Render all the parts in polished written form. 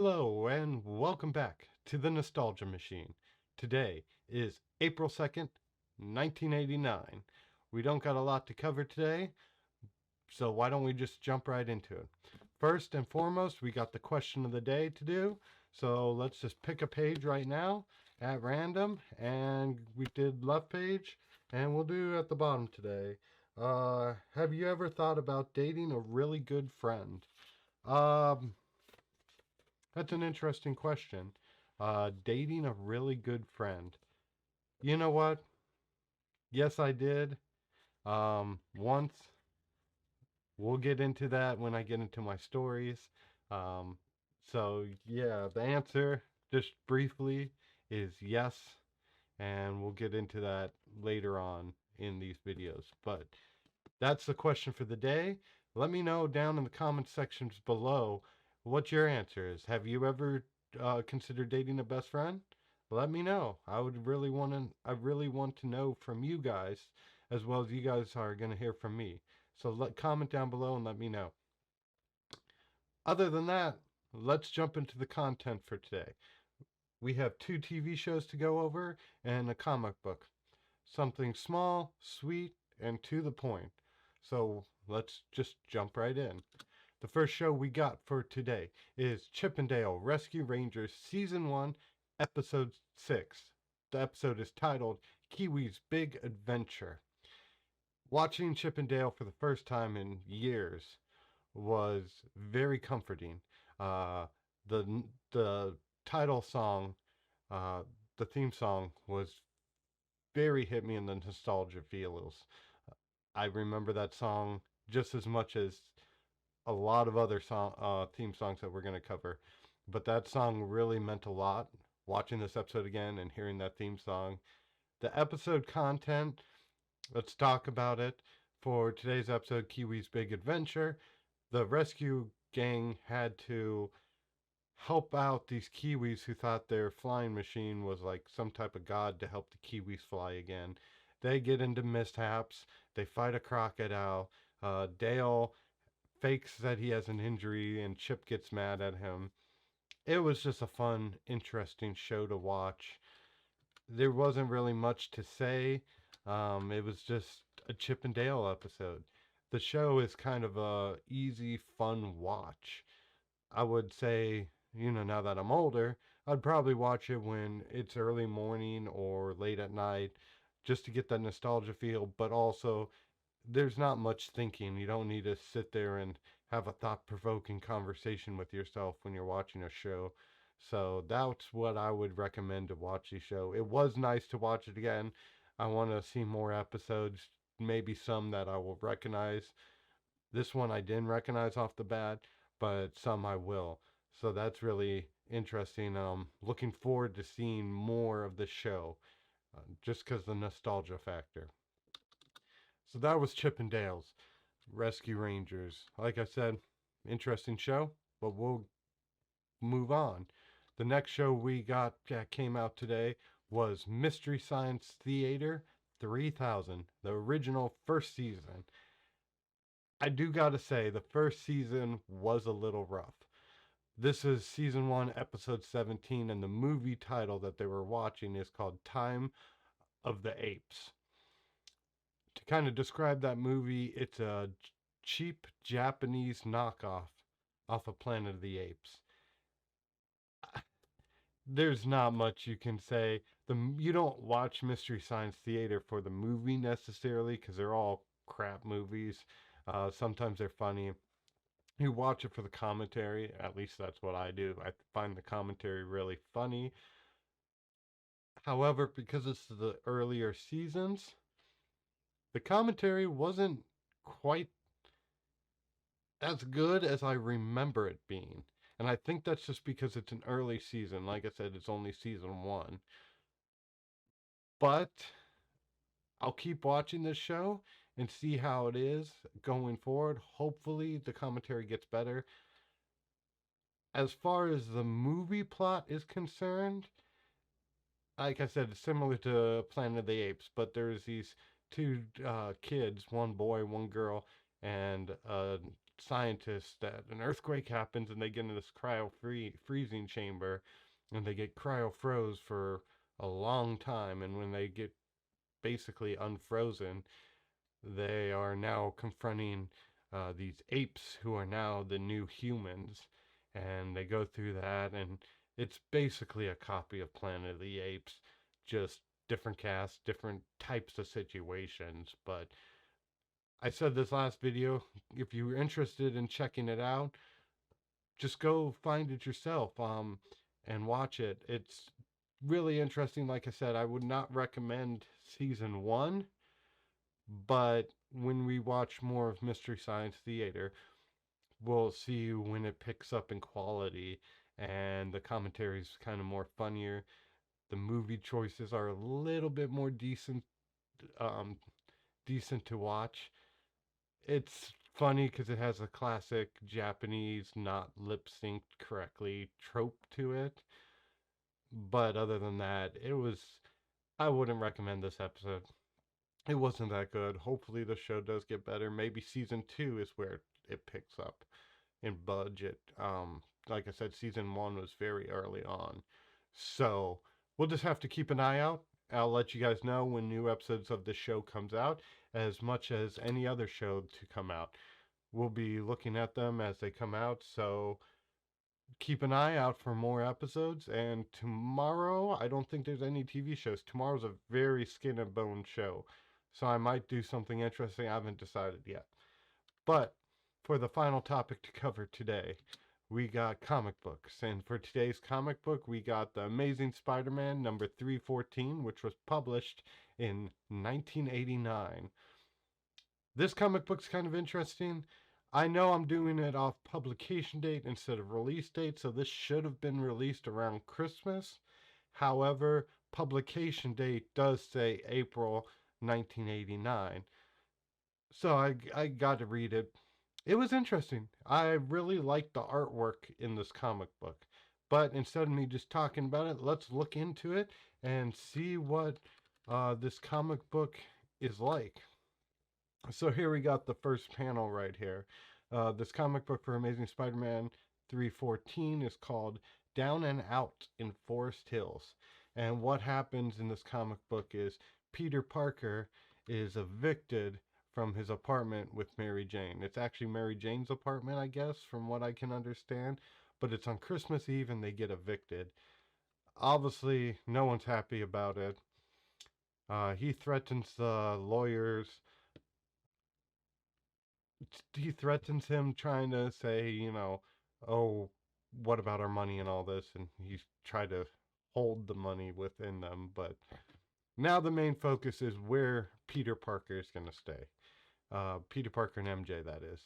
Hello and welcome back to the Nostalgia Machine. Today is April 2nd, 1989. We don't got a lot to cover today, so why don't we just jump right into it? First and foremost, we got the question of the day to do. So let's just pick a page right now at random, and we did left page, and we'll do at the bottom today. Have you ever thought about dating a really good friend? Um, that's an interesting question. Dating a really good friend. You know what? Yes, I did. Once. We'll get into that when I get into my stories. Um, yeah, the answer, just briefly, is yes, and we'll get into that later on in these videos. But that's the question for the day. Let me know down in the comment sections below what your answer is. Have you ever considered dating a best friend? Let me know. I really want to know from you guys, as well as you guys are going to hear from me. So comment down below and let me know. Other than that, let's jump into the content for today. We have 2 TV shows to go over and a comic book. Something small, sweet, and to the point. So let's just jump right in. The first show we got for today is Chip 'n Dale Rescue Rangers Season 1, Episode 6. The episode is titled Kiwi's Big Adventure. Watching Chip 'n Dale for the first time in years was very comforting. Uh, the title song, uh, the theme song, was very hit me in the nostalgia feels. I remember that song just as much as a lot of other theme songs that we're going to cover. But that song really meant a lot. Watching this episode again and hearing that theme song. The episode content, let's talk about it. For today's episode, Kiwi's Big Adventure, the rescue gang had to help out these Kiwis who thought their flying machine was like some type of god to help the Kiwis fly again. They get into mishaps. They fight a crocodile. Dale fakes that he has an injury and Chip gets mad at him. It was just a fun, interesting show to watch. There wasn't really much to say. It was just a Chip and Dale episode. The show is kind of a easy, fun watch. I would say, now that I'm older, I'd probably watch it when it's early morning or late at night just to get that nostalgia feel, but also there's not much thinking. You don't need to sit there and have a thought provoking conversation with yourself when you're watching a show. So that's what I would recommend to watch the show. It was nice to watch it again. I want to see more episodes, maybe some that I will recognize. This one I didn't recognize off the bat, but some I will. So that's really interesting. Looking forward to seeing more of the show, just because the nostalgia factor. So that was Chip and Dale's Rescue Rangers. Like I said, interesting show, but we'll move on. The next show we got that came out today was Mystery Science Theater 3000, the original first season. I do gotta say, the first season was a little rough. This is season 1, episode 17, and the movie title that they were watching is called Time of the Apes. To kind of describe that movie, it's a cheap Japanese knockoff off of Planet of the Apes. There's not much you can say. You don't watch Mystery Science Theater for the movie necessarily, because they're all crap movies. Sometimes they're funny. You watch it for the commentary. At least that's what I do. I find the commentary really funny. However, because it's the earlier seasons, the commentary wasn't quite as good as I remember it being. And I think that's just because it's an early season. Like I said, it's only season 1. But I'll keep watching this show and see how it is going forward. Hopefully, the commentary gets better. As far as the movie plot is concerned, like I said, it's similar to Planet of the Apes, but there's these two kids, one boy, one girl, and a scientists that an earthquake happens and they get in this freezing chamber and they get cryo froze for a long time. And when they get basically unfrozen, they are now confronting these apes who are now the new humans. And they go through that, and it's basically a copy of Planet of the Apes, just different casts, different types of situations. But I said this last video, if you're interested in checking it out, just go find it yourself and watch it. It's really interesting. Like I said, I would not recommend season one, but when we watch more of Mystery Science Theater, we'll see when it picks up in quality and the commentary is kind of more funnier. The movie choices are a little bit more um, decent to watch. It's funny because it has a classic Japanese not lip synced correctly trope to it. But other than that, I wouldn't recommend this episode. It wasn't that good. Hopefully, the show does get better. Maybe season two is where it picks up in budget. Like I said, season one was very early on. So we'll just have to keep an eye out. I'll let you guys know when new episodes of the show comes out, as much as any other show to come out. We'll be looking at them as they come out. So keep an eye out for more episodes. And tomorrow, I don't think there's any TV shows. Tomorrow's a very skin and bone show. So I might do something interesting. I haven't decided yet. But for the final topic to cover today, we got comic books. And for today's comic book, we got The Amazing Spider Man number 314, which was published in 1989. This comic book's kind of interesting. I know I'm doing it off publication date instead of release date, so this should have been released around Christmas. However, publication date does say April 1989. So I got to read it. It was interesting. I really liked the artwork in this comic book. But instead of me just talking about it, let's look into it and see what this comic book is like. So here we got the first panel right here. This comic book for Amazing Spider-Man 314 is called Down and Out in Forest Hills. And what happens in this comic book is Peter Parker is evicted from his apartment with Mary Jane. It's actually Mary Jane's apartment, I guess, from what I can understand. But it's on Christmas Eve and they get evicted. Obviously, no one's happy about it. He threatens the lawyers. He threatens him, trying to say, oh, what about our money and all this? And he's tried to hold the money within them. But now the main focus is where Peter Parker is going to stay. Peter Parker and MJ, that is.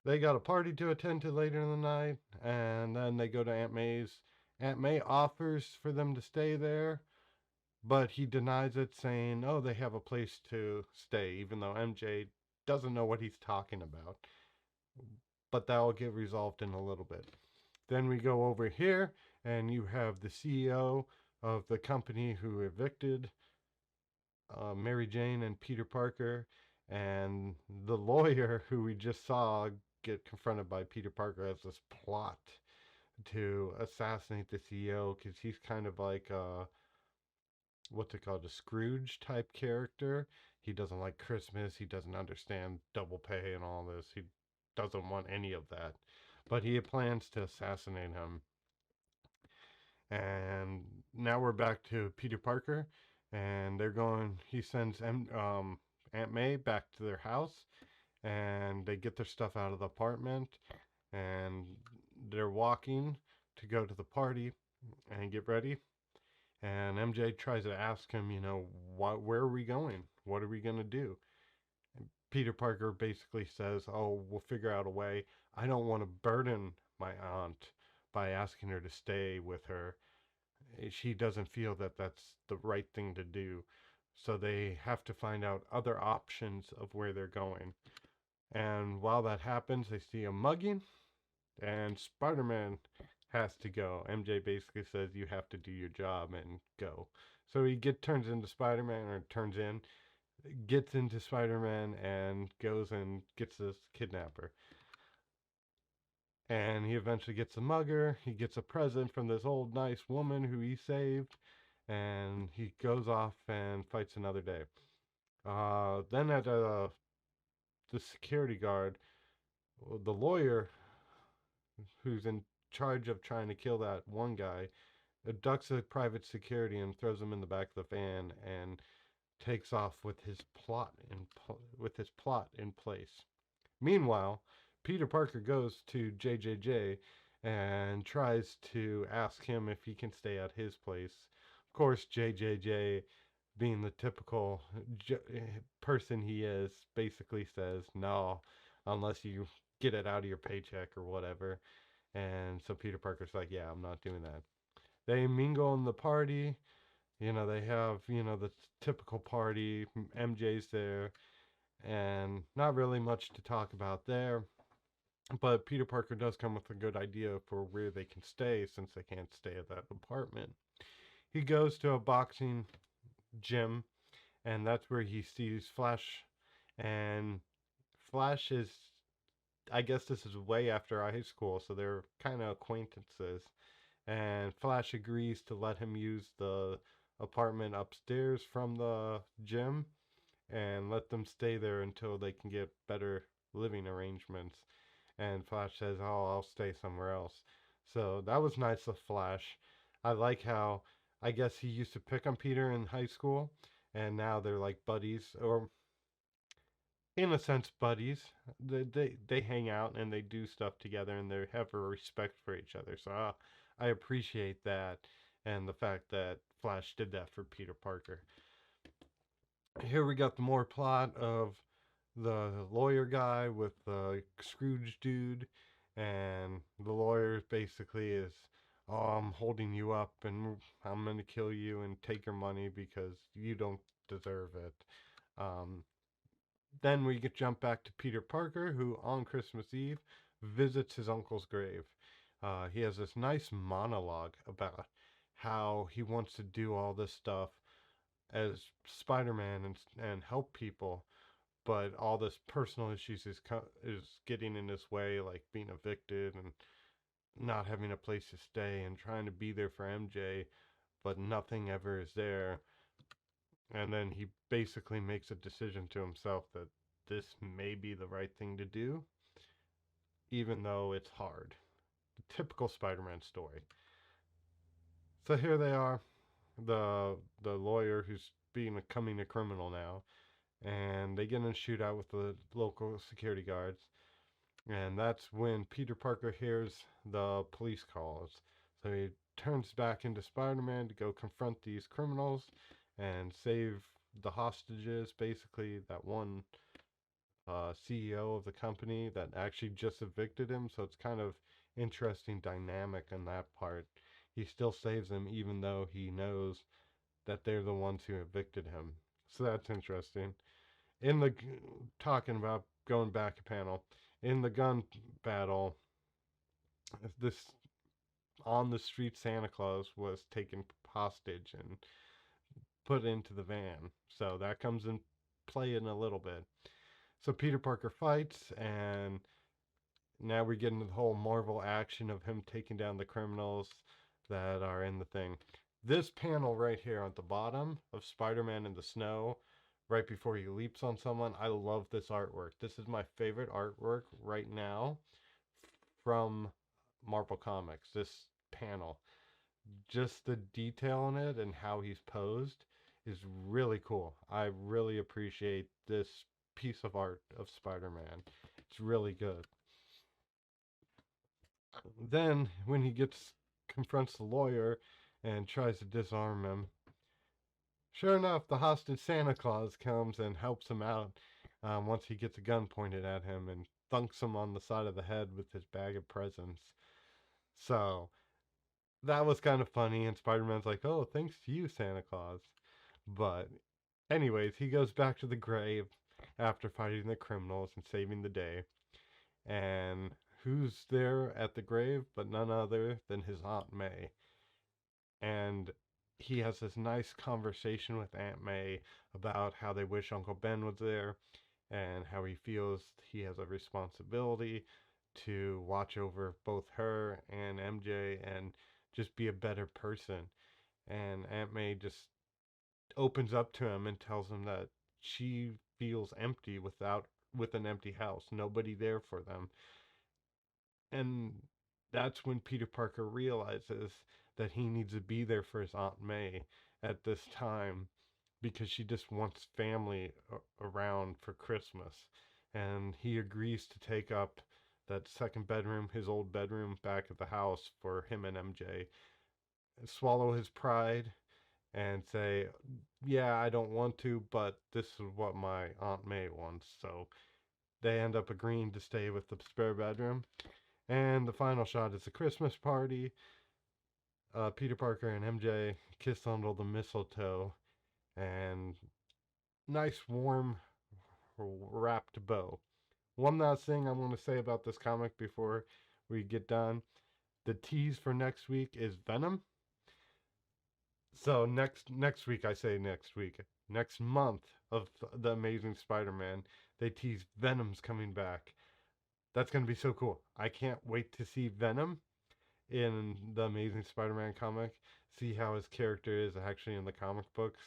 They got a party to attend to later in the night, and then they go to Aunt May's. Aunt May offers for them to stay there, but he denies it, saying, oh, they have a place to stay, even though MJ doesn't know what he's talking about. But that will get resolved in a little bit. Then we go over here, and you have the CEO of the company who evicted Mary Jane and Peter Parker, and the lawyer who we just saw get confronted by Peter Parker as this plot to assassinate the CEO because he's kind of like what's it called, a Scrooge type character. He doesn't like Christmas. He doesn't understand double pay and all this. He doesn't want any of that. But he plans to assassinate him. And now we're back to Peter Parker, and they're going. He sends Aunt May back to their house, and they get their stuff out of the apartment, and they're walking to go to the party and get ready. And MJ tries to ask him, where are we going? What are we going to do? And Peter Parker basically says, oh, we'll figure out a way. I don't want to burden my aunt by asking her to stay with her. She doesn't feel that that's the right thing to do. So they have to find out other options of where they're going. And while that happens, they see a mugging, and Spider-Man has to go. MJ basically says you have to do your job and go. So he turns into Spider-Man, or turns in. gets into Spider-Man and goes and gets this kidnapper. And he eventually gets a mugger. He gets a present from this old nice woman who he saved. And he goes off and fights another day. Then at the security guard, the lawyer who's in charge of trying to kill that one guy, abducts a private security and throws him in the back of the van and takes off with his plot in place. Meanwhile, Peter Parker goes to JJJ and tries to ask him if he can stay at his place. Of course, JJJ, being the typical person he is, basically says no, unless you get it out of your paycheck or whatever. And so Peter Parker's like, yeah, I'm not doing that. They mingle in the party. They have, the typical party. MJ's there, and not really much to talk about there. But Peter Parker does come with a good idea for where they can stay since they can't stay at that apartment. He goes to a boxing gym, and that's where he sees Flash. And Flash is, I guess this is way after high school, so they're kind of acquaintances. And Flash agrees to let him use the apartment upstairs from the gym and let them stay there until they can get better living arrangements. And Flash says, "Oh, I'll stay somewhere else." So that was nice of Flash. I like how, I guess he used to pick on Peter in high school, and now they're like buddies, or in a sense buddies. They hang out and they do stuff together, and they have a respect for each other. So I appreciate that, and the fact that Flash did that for Peter Parker. Here we got the more plot of the lawyer guy with the Scrooge dude, and the lawyer basically is, "Oh, I'm holding you up, and I'm gonna kill you and take your money because you don't deserve it." Um, then we get jump back to Peter Parker, who on Christmas Eve visits his uncle's grave. He has this nice monologue about how he wants to do all this stuff as Spider-Man and help people, but all this personal issues is getting in his way, like being evicted and not having a place to stay and trying to be there for MJ, but nothing ever is there. And then he basically makes a decision to himself that this may be the right thing to do, even though it's hard. The typical Spider-Man story. So here they are, the lawyer who's becoming a criminal now, and they get in a shootout with the local security guards. And that's when Peter Parker hears the police calls. So he turns back into Spider Man to go confront these criminals and save the hostages. Basically, that one CEO of the company that actually just evicted him. So it's kind of interesting dynamic in that part. He still saves them even though he knows that they're the ones who evicted him. So that's interesting. In the talking about going back a panel, in the gun battle, this on the street Santa Claus was taken hostage and put into the van. So that comes in play in a little bit. So Peter Parker fights, and now we get into the whole Marvel action of him taking down the criminals that are in the thing. This panel right here at the bottom of Spider-Man in the snow, right before he leaps on someone, I love this artwork. This is my favorite artwork right now from Marvel Comics. This panel, just the detail in it and how he's posed is really cool. I really appreciate this piece of art of Spider-Man. It's really good. Then when he gets confronts the lawyer and tries to disarm him, sure enough, the hostage Santa Claus comes and helps him out once he gets a gun pointed at him and thunks him on the side of the head with his bag of presents. So that was kind of funny, and Spider Man's like, "Oh, thanks to you, Santa Claus." But, anyways, he goes back to the grave after fighting the criminals and saving the day. And who's there at the grave but none other than his Aunt May? And he has this nice conversation with Aunt May about how they wish Uncle Ben was there and how he feels he has a responsibility to watch over both her and MJ and just be a better person. And Aunt May just opens up to him and tells him that she feels empty with an empty house, nobody there for them. And that's when Peter Parker realizes that he needs to be there for his Aunt May at this time because she just wants family around for Christmas. And he agrees to take up that second bedroom, his old bedroom back at the house for him and MJ, swallow his pride and say, yeah, I don't want to, but this is what my Aunt May wants. So they end up agreeing to stay with the spare bedroom. And the final shot is a Christmas party. Peter Parker and MJ kiss under the mistletoe, and nice, warm, wrapped bow. One last thing I want to say about this comic before we get done. The tease for next week is Venom. So next week, I say next week, next month of the Amazing Spider-Man, they tease Venom's coming back. That's gonna be so cool. I can't wait to see Venom in the Amazing Spider-Man comic. See how his character is actually in the comic books.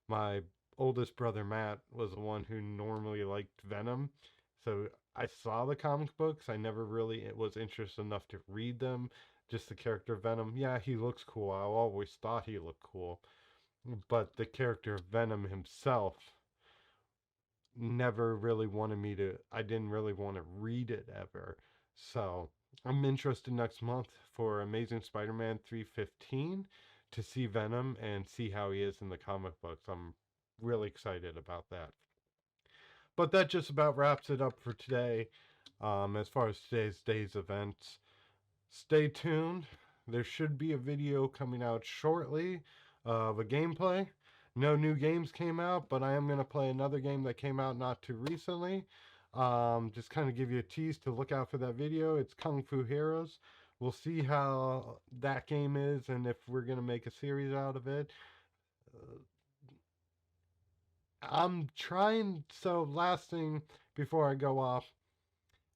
My oldest brother Matt was the one who normally liked Venom, so I saw the comic books. I never really was interested enough to read them. Just the character of Venom. Yeah, he looks cool. I always thought he looked cool. But the character of Venom himself never really wanted me to, I didn't really want to read it ever. So I'm interested next month for Amazing Spider-Man 315 to see Venom and see how he is in the comic books. I'm really excited about that. But that just about wraps it up for today. As far as today's day's events, stay tuned. There should be a video coming out shortly of a gameplay. No new games came out, but I am going to play another game that came out not too recently. Just kind of give you a tease to look out for that video. It's Kung Fu Heroes. We'll see how that game is and if we're going to make a series out of it. I'm trying, so last thing before I go off,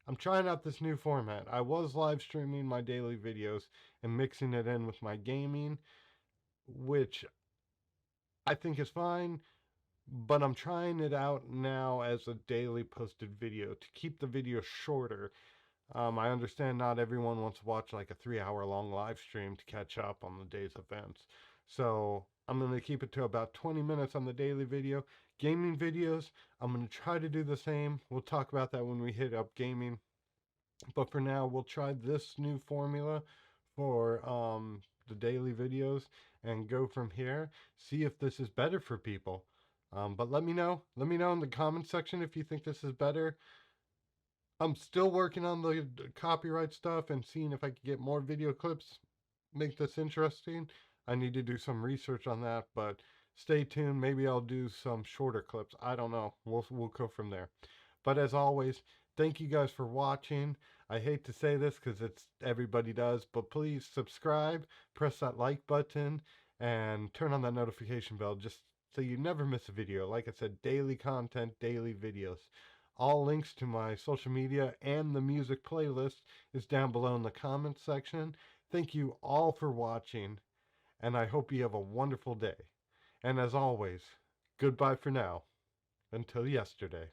I'm trying out this new format. I was live streaming my daily videos and mixing it in with my gaming, which I think is fine, but I'm trying it out now as a daily posted video to keep the video shorter. I understand not everyone wants to watch like a 3 hour long live stream to catch up on the day's events. So I'm going to keep it to about 20 minutes on the daily video. Gaming videos, I'm going to try to do the same. We'll talk about that when we hit up gaming. But for now, we'll try this new formula for the daily videos and go from here. See if this is better for people. But let me know. Let me know in the comment section if you think this is better. I'm still working on the copyright stuff and seeing if I can get more video clips, make this interesting. I need to do some research on that, but stay tuned. Maybe I'll do some shorter clips. I don't know. We'll go from there. But as always, thank you guys for watching. I hate to say this because it's everybody does, but please subscribe, press that like button, and turn on that notification bell just so you never miss a video. Like I said, daily content, daily videos. All links to my social media and the music playlist is down below in the comments section. Thank you all for watching, and I hope you have a wonderful day. And as always, goodbye for now, until yesterday.